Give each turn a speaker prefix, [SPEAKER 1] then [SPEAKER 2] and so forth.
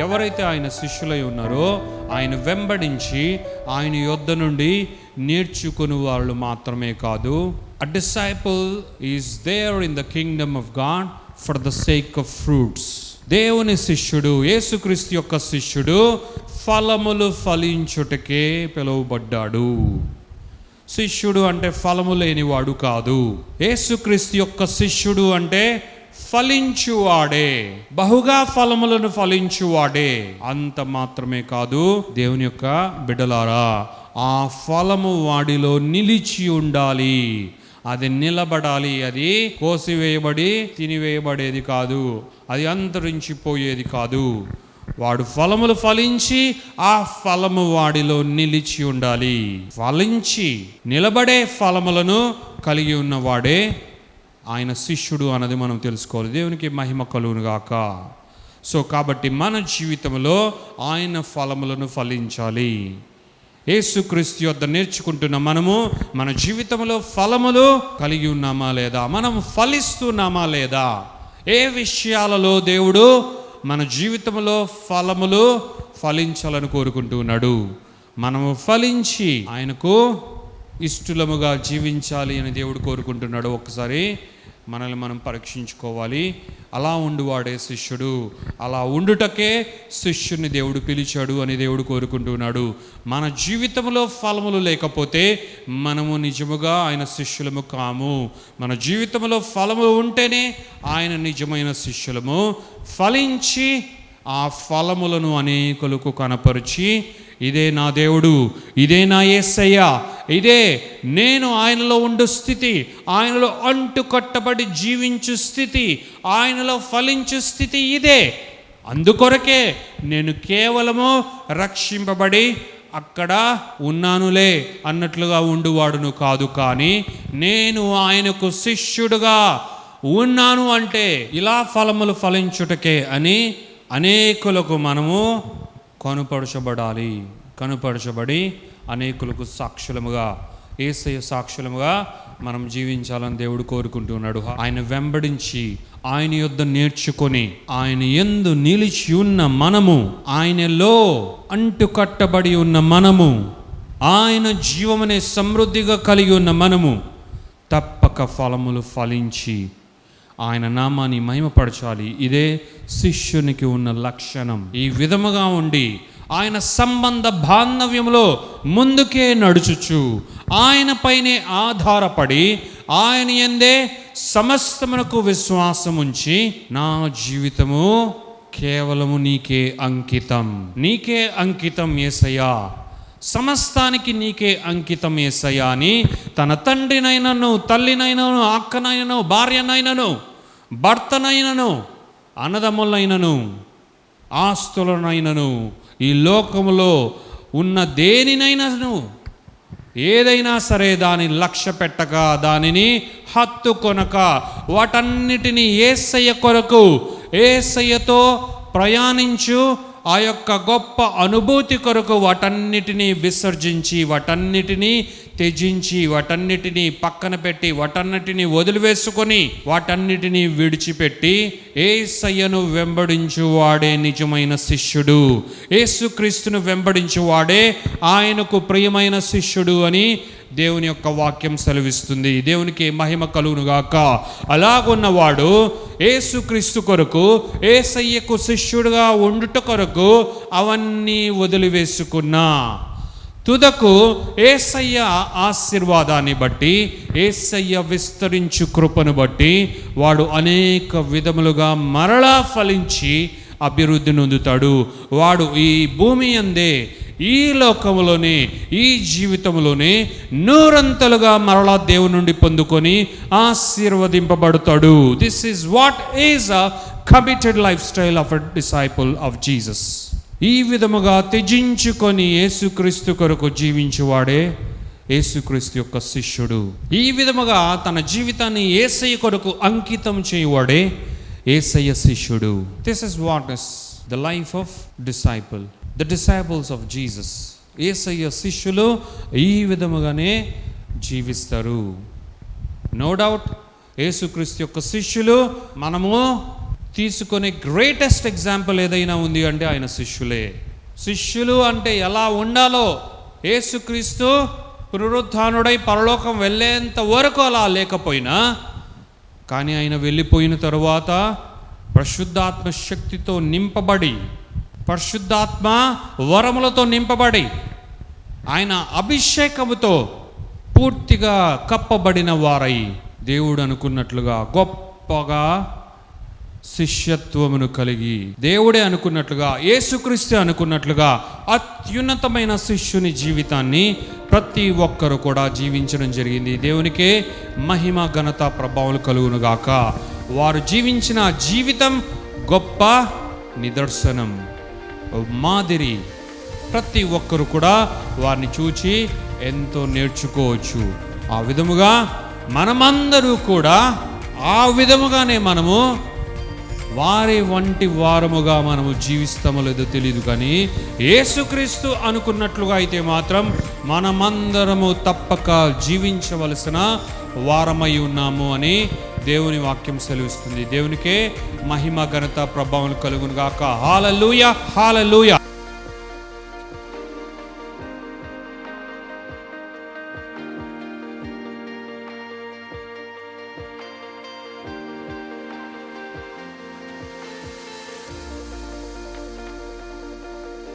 [SPEAKER 1] ఎవరైతే ఆయన శిష్యులై ఉన్నారో ఆయన వెంబడించి ఆయన యొద్ద నుండి నేర్చుకుని వాళ్ళు మాత్రమే కాదు. A disciple is there in the kingdom of God for the sake of fruits. దేవుని శిష్యుడు, యేసుక్రీస్తు యొక్క శిష్యుడు ఫలములు ఫలించుటకే పిలువబడ్డాడు. శిష్యుడు అంటే ఫలము లేనివాడు కాదు. యేసుక్రీస్తు యొక్క శిష్యుడు అంటే ఫలించువాడే, బహుగా ఫలములను ఫలించువాడే. అంత మాత్రమే కాదు, దేవుని యొక్క బిడ్డలారా, ఆ ఫలము వాడిలో నిలిచి ఉండాలి, అది నిలబడాలి. అది కోసివేయబడి తినివేయబడేది కాదు, అది అంతరించిపోయేది కాదు. వాడు ఫలములు ఫలించి ఆ ఫలము వాడిలో నిలిచి ఉండాలి. ఫలించి నిలబడే ఫలములను కలిగి ఉన్నవాడే ఆయన శిష్యుడు అన్నది మనం తెలుసుకోవాలి. దేవునికి మహిమ కలుగును గాక. సో కాబట్టి మన జీవితంలో ఆయన ఫలములను ఫలించాలి. యేసుక్రీస్తు యొద్ద నేర్చుకుంటున్న మనము మన జీవితంలో ఫలములు కలిగి ఉన్నామా లేదా, మనం ఫలిస్తున్నామా లేదా, ఏ విషయాలలో దేవుడు మన జీవితంలో ఫలములు ఫలించాలని కోరుకుంటూ ఉన్నాడు. మనము ఫలించి ఆయనకు ఇష్టలముగా జీవించాలి అని దేవుడు కోరుకుంటున్నాడు. ఒకసారి మనల్ని మనం పరీక్షించుకోవాలి. అలా ఉండువాడే శిష్యుడు, అలా ఉండుటకే శిష్యుని దేవుడు పిలిచాడు అని దేవుడు కోరుకుంటున్నాడు. మన జీవితంలో ఫలములు లేకపోతే మనము నిజముగా ఆయన శిష్యులము కాము. మన జీవితంలో ఫలము ఉంటేనే ఆయన నిజమైన శిష్యులము. ఫలించి ఆ ఫలములను అనేకులకు కనపరిచి, ఇదే నా దేవుడు, ఇదే నా యేసయ్య, ఇదే నేను ఆయనలో ఉండు స్థితి, ఆయనలో అంటు కట్టబడి జీవించు స్థితి, ఆయనలో ఫలించు స్థితి ఇదే. అందుకొరకే నేను కేవలము రక్షింపబడి అక్కడ ఉన్నానులే అన్నట్లుగా ఉండువాడును కాదు, కానీ నేను ఆయనకు శిష్యుడుగా ఉన్నాను అంటే ఇలా ఫలములు ఫలించుటకే అని అనేకులకు మనము కనుపరచబడి అనేకులకు సాక్షులముగా, యేసయ్య సాక్షులముగా మనం జీవించాలని దేవుడు కోరుకుంటున్నాడు. ఆయన వెంబడించి ఆయన యొద్ద నేర్చుకొని ఆయన యందు నిలిచి ఉన్న మనము, ఆయనలో అంటుకట్టబడి ఉన్న మనము, ఆయన జీవమనే సమృద్ధిగా కలిగి ఉన్న మనము తప్పక ఫలములు ఫలించి ఆయన నామాన్ని మహిమపరచాలి. ఇదే శిష్యునికి ఉన్న లక్షణం. ఈ విధముగా ఉండి ఆయన సంబంధ బాంధవ్యంలో ముందుకే నడుచుచు ఆయన పైనే ఆధారపడి ఆయన యందే సమస్తమునకు విశ్వాసం ఉంచి, నా జీవితము కేవలము నీకే అంకితం యేసయ్యా, సమస్తానికి నీకే అంకితం యేసయ్యా అని తన తండ్రినైనను, తల్లినైనను, అక్కనైనను, భార్యనైనను, భర్తనైనను, అన్నదమ్ములైనను, ఆస్తులనైనను, ఈ లోకములో ఉన్న దేనినైనను, ఏదైనా సరే దాన్ని లక్ష్య పెట్టక, దానిని హత్తుకొనక, వాటన్నిటినీ యేసయ్య కొరకు, యేసయ్యతో ప్రయాణించు ఆ యొక్క గొప్ప అనుభూతి కొరకు వాటన్నిటినీ విసర్జించి, వాటన్నిటినీ త్యజించి, వాటన్నిటినీ పక్కన పెట్టి, వాటన్నిటినీ వదిలివేసుకొని, వాటన్నిటినీ విడిచిపెట్టి యేసయ్యను వెంబడించువాడే నిజమైన శిష్యుడు. యేసుక్రీస్తును వెంబడించువాడే ఆయనకు ప్రియమైన శిష్యుడు అని దేవుని యొక్క వాక్యం సెలవిస్తుంది. దేవునికి మహిమ కలుగునుగాక. అలాగున్నవాడు యేసుక్రీస్తు కొరకు, యేసయ్యకు శిష్యుడుగా ఉండుట కొరకు అవన్నీ వదిలివేసుకున్నా తుదకు యేసయ్య ఆశీర్వాదాన్ని బట్టి, యేసయ్య విస్తరించు కృపను బట్టి వాడు అనేక విధములుగా మరలా ఫలించి అభివృద్ధి నొందుతాడు. వాడు ఈ భూమి అందే, ఈ లోకములోనే, ఈ జీవితంలోనే నూరంతలుగా మరలా దేవుని నుండి పొందుకొని ఆశీర్వదింపబడతాడు. This is what is a committed life style of a disciple of Jesus. ఈ విధముగా త్యజించుకొని యేసుక్రీస్తు కొరకు జీవించువాడే యేసుక్రీస్తు యొక్క శిష్యుడు. ఈ విధముగా తన జీవితాన్ని యేసయ్య కొరకు అంకితం చేయువాడే యేసయ్య శిష్యుడు. This is what is the life of disciple, the disciples of Jesus. Yesayya శిష్యులు ఈ విధముగానే జీవిస్తారు. నో డౌట్ యేసుక్రీస్తు యొక్క శిష్యులు మనము తీసుకునే గ్రేటెస్ట్ ఎగ్జాంపుల్ ఏదైనా ఉంది అంటే ఆయన శిష్యులే. శిష్యులు అంటే ఎలా ఉండాలో యేసుక్రీస్తు పునరుత్థానుడై పరలోకం వెళ్ళేంత వరకు అలా లేకపోయినా, కానీ ఆయన వెళ్ళిపోయిన తరువాత పరిశుద్ధాత్మ శక్తితో నింపబడి, పరిశుద్ధాత్మ వరములతో నింపబడి, ఆయన అభిషేకముతో పూర్తిగా కప్పబడిన వారై దేవుడు అనుకున్నట్లుగా గొప్పగా శిష్యత్వమును కలిగి, దేవుడే అనుకున్నట్లుగా, యేసుక్రీస్తు అనుకున్నట్లుగా అత్యున్నతమైన శిష్యుని జీవితాన్ని ప్రతి ఒక్కరు కూడా జీవించడం జరిగింది. దేవునికే మహిమ ఘనత ప్రభావాలు కలుగును గాక. వారు జీవించిన జీవితం గొప్ప నిదర్శనం, మాదిరి. ప్రతి ఒక్కరు కూడా వారిని చూచి ఎంతో నేర్చుకోవచ్చు. ఆ విధముగా మనమందరూ కూడా ఆ విధముగానే మనము వారి వంటి వారముగా మనము జీవిస్తామో లేదో తెలియదు, కానీ యేసుక్రీస్తు అనుకున్నట్లుగా అయితే మాత్రం మనమందరము తప్పక జీవించవలసిన వారమై ఉన్నాము అని దేవుని వాక్యం సెలవిస్తుంది. దేవునికే మహిమ ఘనత ప్రభావం కలుగును గాక. హల్లెలూయా, హల్లెలూయా.